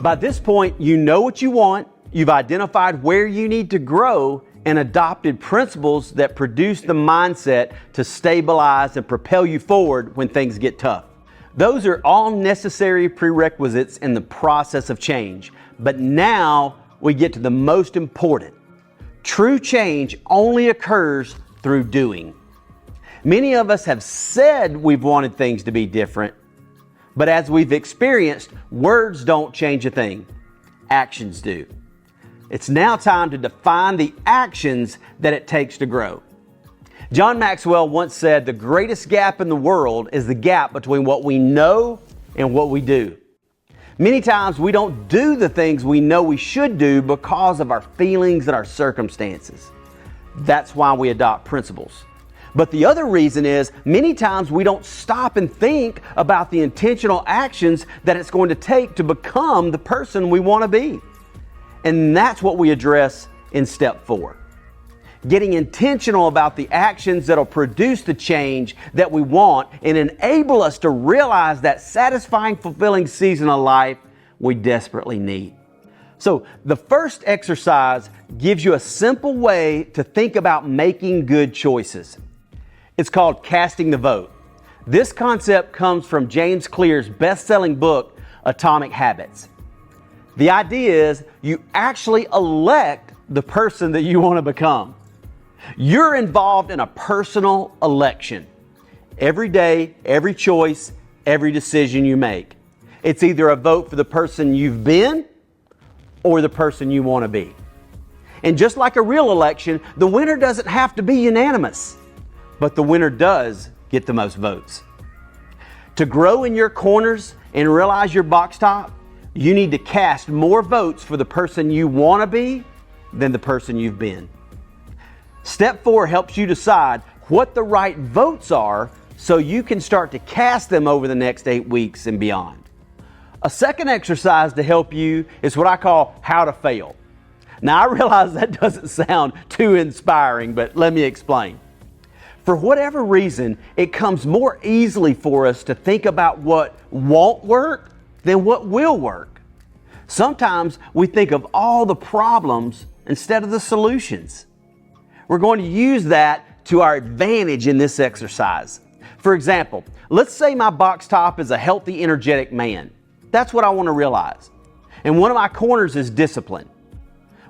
By this point, you know what you want, you've identified where you need to grow, and adopted principles that produce the mindset to stabilize and propel you forward when things get tough. Those are all necessary prerequisites in the process of change. But now we get to the most important. True change only occurs through doing. Many of us have said we've wanted things to be different, but as we've experienced, words don't change a thing. Actions do. It's now time to define the actions that it takes to grow. John Maxwell once said, the greatest gap in the world is the gap between what we know and what we do. Many times we don't do the things we know we should do because of our feelings and our circumstances. That's why we adopt principles. But the other reason is many times we don't stop and think about the intentional actions that it's going to take to become the person we want to be. And that's what we address in step 4. Getting intentional about the actions that'll produce the change that we want and enable us to realize that satisfying, fulfilling season of life we desperately need. So the first exercise gives you a simple way to think about making good choices. It's called casting the vote. This concept comes from James Clear's best-selling book, Atomic Habits. The idea is you actually elect the person that you want to become. You're involved in a personal election. Every day, every choice, every decision you make. It's either a vote for the person you've been or the person you want to be. And just like a real election, the winner doesn't have to be unanimous, but the winner does get the most votes. To grow in your corners and realize your box top, you need to cast more votes for the person you want to be than the person you've been. Step 4 helps you decide what the right votes are so you can start to cast them over the next 8 weeks and beyond. A second exercise to help you is what I call how to fail. Now I realize that doesn't sound too inspiring, but let me explain. For whatever reason, it comes more easily for us to think about what won't work than what will work. Sometimes we think of all the problems instead of the solutions. We're going to use that to our advantage in this exercise. For example, let's say my box top is a healthy, energetic man. That's what I want to realize. And one of my corners is discipline.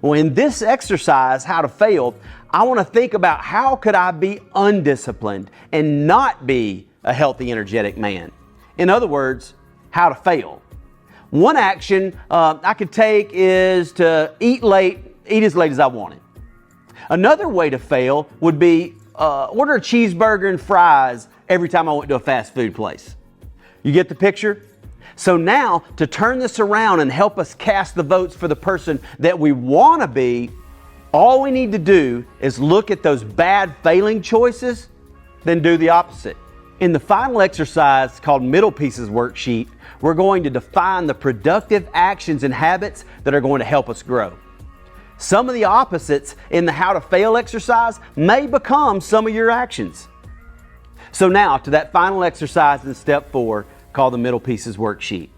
Well, in this exercise, how to fail, I want to think about how could I be undisciplined and not be a healthy, energetic man. In other words, how to fail. One action I could take is to eat as late as I wanted. Another way to fail would be order a cheeseburger and fries every time I went to a fast food place. You get the picture? So now, to turn this around and help us cast the votes for the person that we want to be, all we need to do is look at those bad failing choices, then do the opposite. In the final exercise called Middle Pieces Worksheet, we're going to define the productive actions and habits that are going to help us grow. Some of the opposites in the how to fail exercise may become some of your actions. So now to that final exercise in step 4 called the Middle Pieces Worksheet.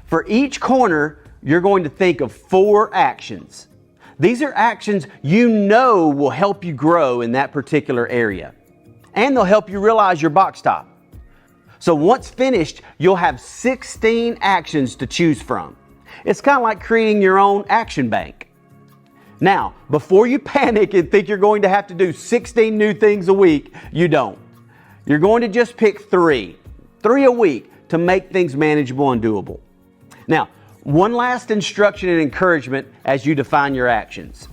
For each corner, you're going to think of 4 actions. These are actions you know will help you grow in that particular area. And they'll help you realize your box top. So once finished, you'll have 16 actions to choose from. It's kind of like creating your own action bank. Now, before you panic and think you're going to have to do 16 new things a week, you don't. You're going to just pick 3 a week to make things manageable and doable. Now, one last instruction and encouragement as you define your actions.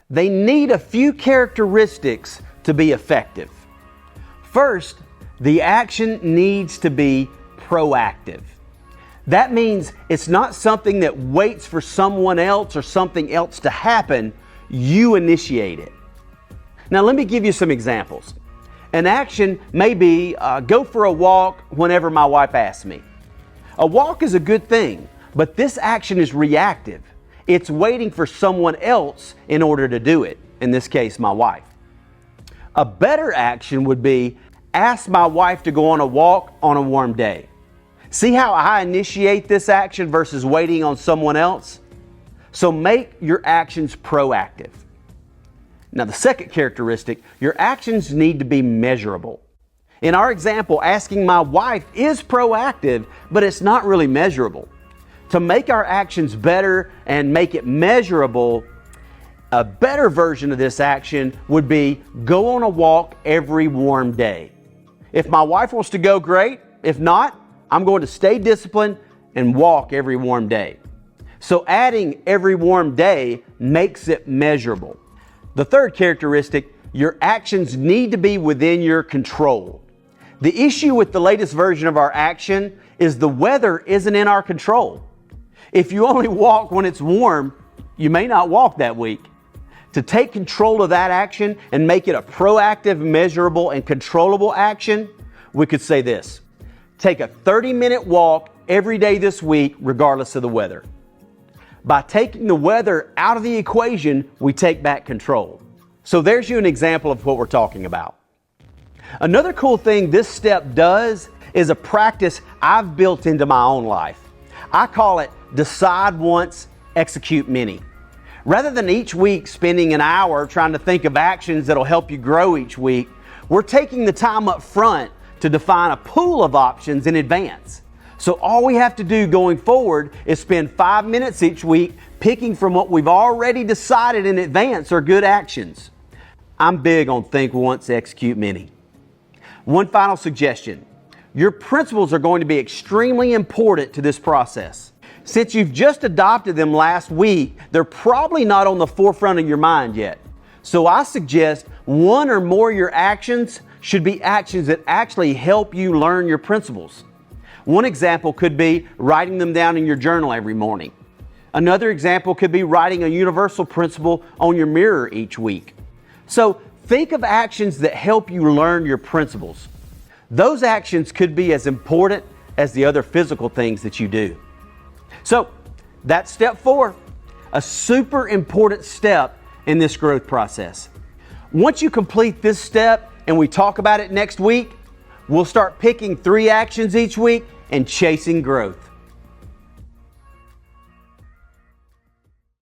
They need a few characteristics to be effective. First, the action needs to be proactive. That means it's not something that waits for someone else or something else to happen. You initiate it. Now, let me give you some examples. An action may be go for a walk whenever my wife asks me. A walk is a good thing, but this action is reactive. It's waiting for someone else in order to do it, in this case, my wife. A better action would be ask my wife to go on a walk on a warm day. See how I initiate this action versus waiting on someone else? So make your actions proactive. Now, the second characteristic, your actions need to be measurable. In our example, asking my wife is proactive, but it's not really measurable. To make our actions better and make it measurable, a better version of this action would be go on a walk every warm day. If my wife wants to go, great. If not, I'm going to stay disciplined and walk every warm day. So adding every warm day makes it measurable. The third characteristic, your actions need to be within your control. The issue with the latest version of our action is the weather isn't in our control. If you only walk when it's warm, you may not walk that week. To take control of that action and make it a proactive, measurable, and controllable action, we could say this: take a 30-minute walk every day this week, regardless of the weather. By taking the weather out of the equation, we take back control. So there's you an example of what we're talking about. Another cool thing this step does is a practice I've built into my own life. I call it decide once, execute many. Rather than each week spending an hour trying to think of actions that'll help you grow each week, we're taking the time up front to define a pool of options in advance. So all we have to do going forward is spend 5 minutes each week picking from what we've already decided in advance are good actions. I'm big on think once, execute many. One final suggestion. Your principles are going to be extremely important to this process. Since you've just adopted them last week, they're probably not on the forefront of your mind yet. So I suggest one or more of your actions should be actions that actually help you learn your principles. One example could be writing them down in your journal every morning. Another example could be writing a universal principle on your mirror each week. So think of actions that help you learn your principles. Those actions could be as important as the other physical things that you do. So that's step 4, a super important step in this growth process. Once you complete this step and we talk about it next week, we'll start picking 3 actions each week and chasing growth.